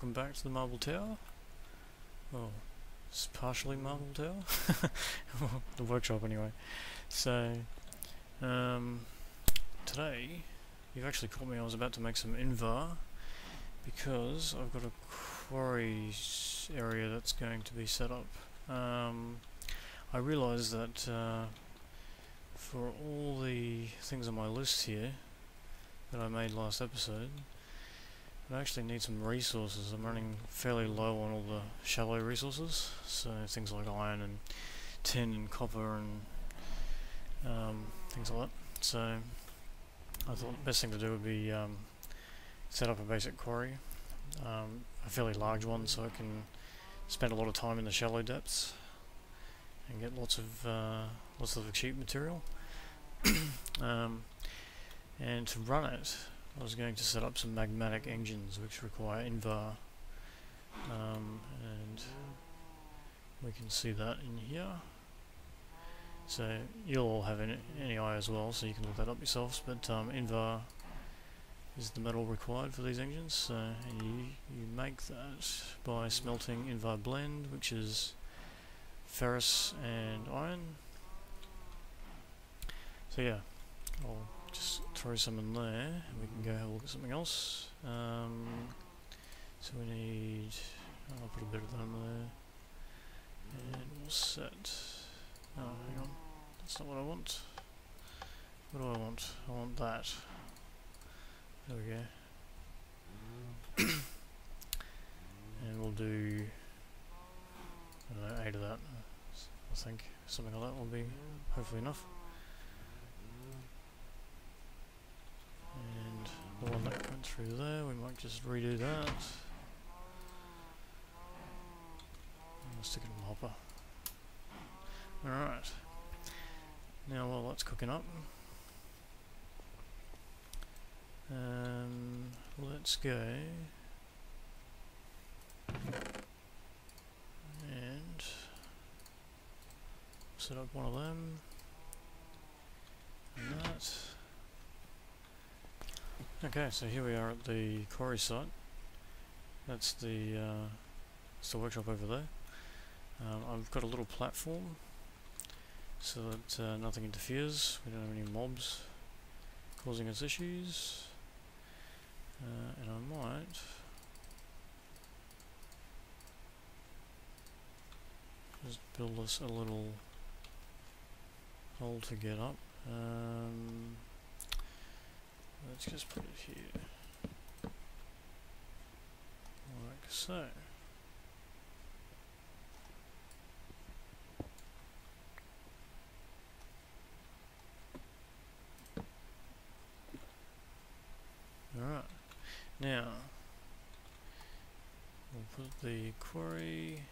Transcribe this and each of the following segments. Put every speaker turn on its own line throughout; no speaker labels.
welcome back to the Marble Tower. Well, it's partially Marble Tower. The workshop anyway. So, today, you've actually caught me. I was about to make some invar, because I've got a quarry area that's going to be set up. I realised that for all the things on my list here that I made last episode, I actually need some resources. I'm running fairly low on all the shallow resources, so things like iron and tin and copper and things like that. So I thought the best thing to do would be set up a basic quarry, a fairly large one, so I can spend a lot of time in the shallow depths and get lots of cheap material. And to run it, I was going to set up some magmatic engines which require invar, and we can see that in here. So you'll all have NEI as well, so you can look that up yourselves, but invar is the metal required for these engines, and you make that by smelting invar blend, which is ferrous and iron. So yeah, I'll just throw some in there and we can go have a look at something else. So we need, I'll put a bit of that in there and we'll set, oh hang on, that's not what I want. What do I want? I want that. There we go. And we'll do, I don't know, 8 of that. I think something like that will be hopefully enough. And the one that went through there, we might just redo that. And stick it in the hopper. Alright. Now while that's cooking up, let's go and set up one of them and that. Okay, so here we are at the quarry site. That's the workshop over there. I've got a little platform so that nothing interferes. We don't have any mobs causing us issues. And I might just build us a little hole to get up. Let's just put it here, like so. Alright, now we'll put the quarry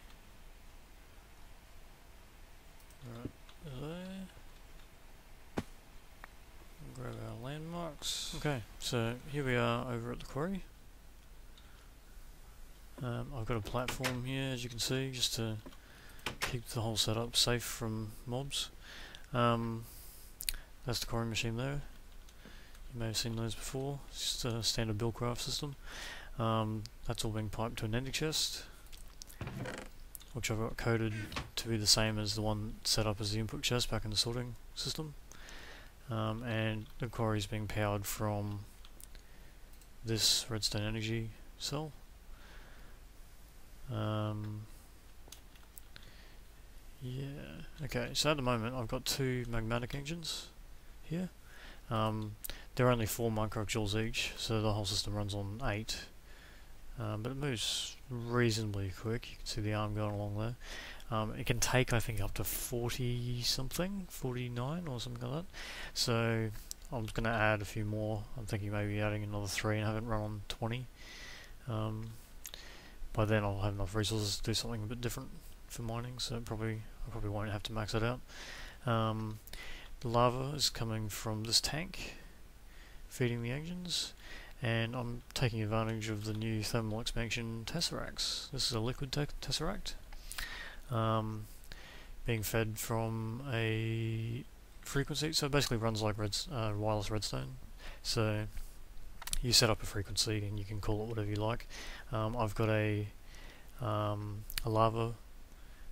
right there. Grab our landmarks. Okay, so here we are over at the quarry. I've got a platform here, as you can see, just to keep the whole setup safe from mobs. That's the quarry machine there. You may have seen those before. It's just a standard Buildcraft system. That's all being piped to an ending chest, which I've got coded to be the same as the one set up as the input chest back in the sorting system. And the quarry is being powered from this redstone energy cell. Yeah, okay, so at the moment I've got 2 magmatic engines here. They're only 4 microjoules each, so the whole system runs on 8. But it moves reasonably quick. You can see the arm going along there. It can take, I think, up to 40 something, 49 or something like that. So I'm just going to add a few more. I'm thinking maybe adding another 3 and have it run on 20. By then I'll have enough resources to do something a bit different for mining, so I probably won't have to max it out. The lava is coming from this tank, feeding the engines, and I'm taking advantage of the new thermal expansion tesseracts. This is a liquid tesseract, being fed from a frequency, so it basically runs like wireless redstone. So you set up a frequency and you can call it whatever you like. I've got a lava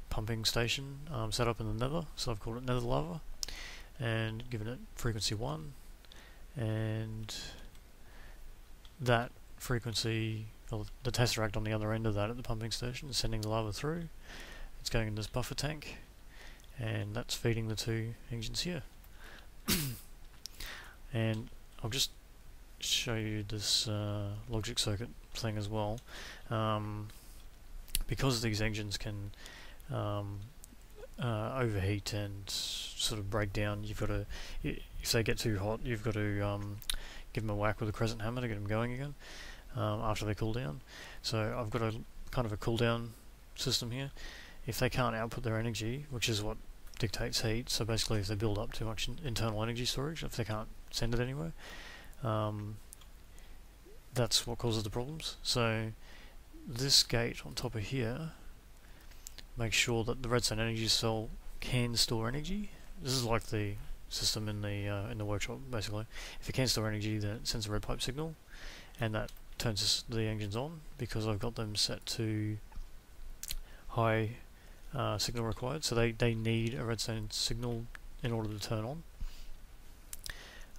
pumping station set up in the nether, so I've called it nether lava and given it frequency 1, and that frequency, well, the tesseract on the other end of that at the pumping station is sending the lava through. It's going in this buffer tank, and that's feeding the 2 engines here. And I'll just show you this logic circuit thing as well. Because these engines can overheat and sort of break down, you've got to, if they get too hot, you've got to give them a whack with a crescent hammer to get them going again after they cool down. So I've got a kind of a cool down system here. If they can't output their energy, which is what dictates heat, so basically if they build up too much internal energy storage, if they can't send it anywhere, that's what causes the problems. So this gate on top of here makes sure that the redstone energy cell can store energy. This is like the system in the workshop, basically. If it can store energy, then it sends a red pipe signal, and that turns the engines on because I've got them set to high signal required, so they need a redstone signal in order to turn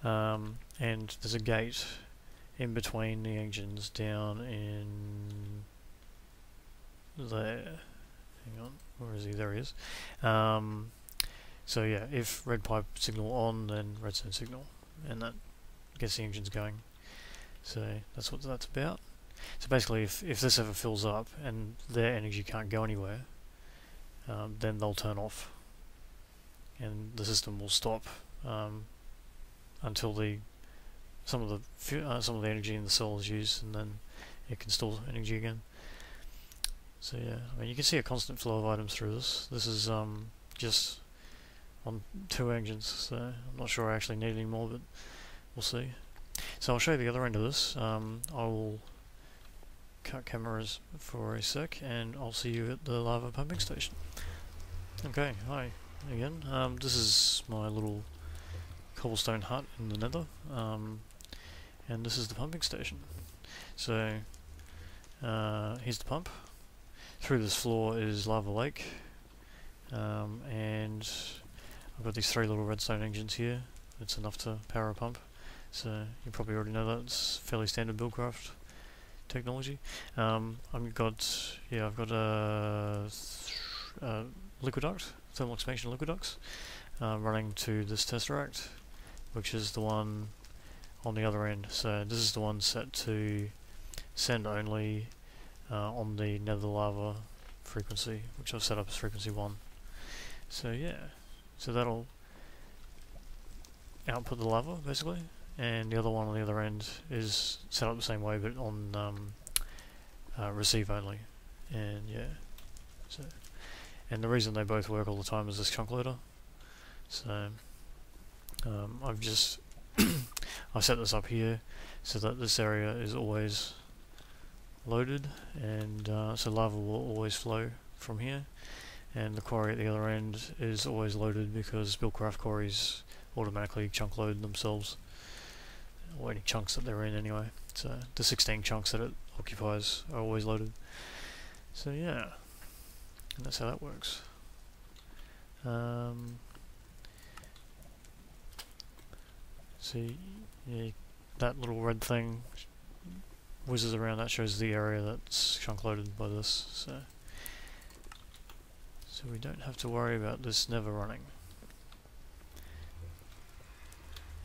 on. And there's a gate in between the engines down in there. Hang on, where is he? There he is. So yeah, if red pipe signal on, then redstone signal, and that gets the engines going. So that's what that's about. So basically, if this ever fills up and their energy can't go anywhere, then they'll turn off, and the system will stop until some of the energy in the cell is used, and then it can store energy again. So yeah, I mean, you can see a constant flow of items through this. This is just on 2 engines, so I'm not sure I actually need any more, but we'll see. So I'll show you the other end of this. I will cut cameras for a sec, and I'll see you at the lava pumping station. Okay, hi again. This is my little cobblestone hut in the nether, and this is the pumping station. So here's the pump. Through this floor is lava lake, and I've got these 3 little redstone engines here. It's enough to power a pump, so you probably already know that. It's fairly standard Buildcraft technology. I've got a liquid duct, thermal expansion liquid ducts, running to this tesseract, which is the one on the other end. So this is the one set to send only on the nether lava frequency, which I've set up as frequency 1. So yeah, so that'll output the lava basically, and the other one on the other end is set up the same way but on receive only. And yeah, so, and the reason they both work all the time is this chunk loader. So I've just I've set this up here so that this area is always loaded, and so lava will always flow from here, and the quarry at the other end is always loaded because Buildcraft quarries automatically chunk load themselves, or any chunks that they're in anyway. So the 16 chunks that it occupies are always loaded. So yeah, and that's how that works. See, yeah, that little red thing whizzes around, that shows the area that's chunk loaded by this, so we don't have to worry about this never running.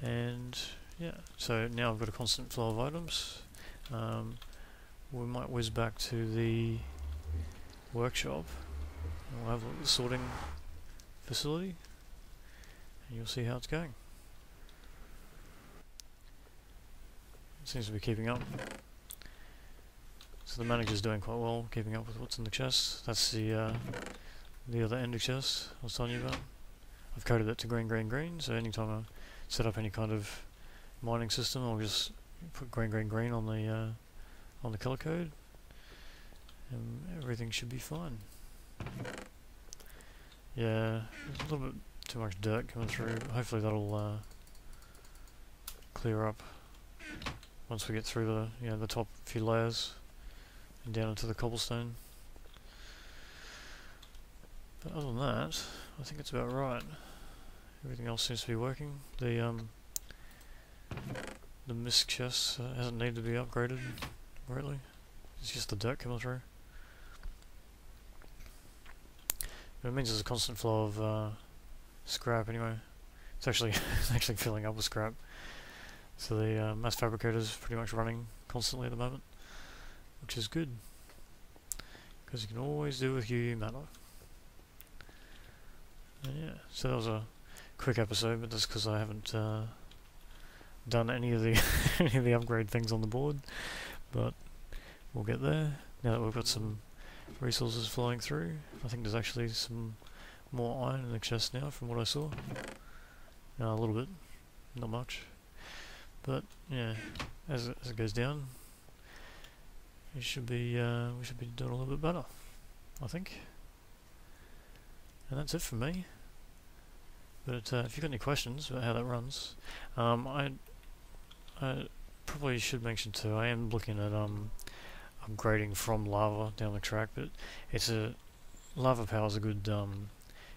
And yeah, so now I've got a constant flow of items. We might whiz back to the workshop and we'll have a look at the sorting facility, and you'll see how it's going. It seems to be keeping up. So the manager's doing quite well, keeping up with what's in the chest. That's the other ender chest I was telling you about. I've coded it to green, green, green, so anytime I set up any kind of mining system, I'll just put green, green, green on the color code, and everything should be fine. Yeah, there's a little bit too much dirt coming through. Hopefully that'll clear up once we get through the the top few layers and down into the cobblestone. But other than that, I think it's about right. Everything else seems to be working. The mist chest hasn't needed to be upgraded greatly. It's just the dirt coming through. But it means there's a constant flow of scrap anyway. It's actually filling up with scrap. So the mass fabricator is pretty much running constantly at the moment, which is good, because you can always do with UU matter. And yeah, so that was a quick episode, but that's because I haven't done any of the any of the upgrade things on the board. But we'll get there now that we've got some resources flowing through. I think there's actually some more iron in the chest now, from what I saw. A little bit, not much. But yeah, as it goes down, we should be doing a little bit better, I think. And that's it for me. But if you've got any questions about how that runs, I probably should mention too, I am looking at upgrading from lava down the track, but lava power is a good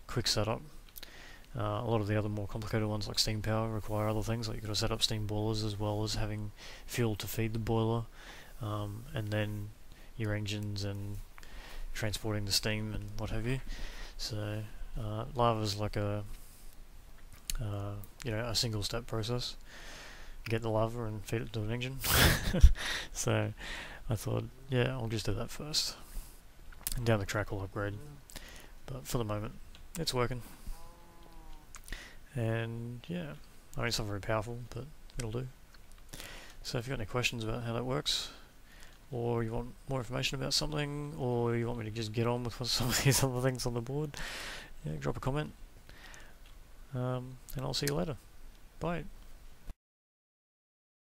quick setup. A lot of the other more complicated ones like steam power require other things, like you've got to set up steam boilers as well as having fuel to feed the boiler, and then your engines and transporting the steam and what have you. So lava is like a a single step process. Get the lava and feed it to an engine. So I thought, yeah, I'll just do that first, and down the track I'll upgrade. But for the moment, it's working. And yeah, I mean, it's not very powerful, but it'll do. So if you've got any questions about how that works, or you want more information about something, or you want me to just get on with some of these other things on the board, yeah, drop a comment. And I'll see you later. Bye.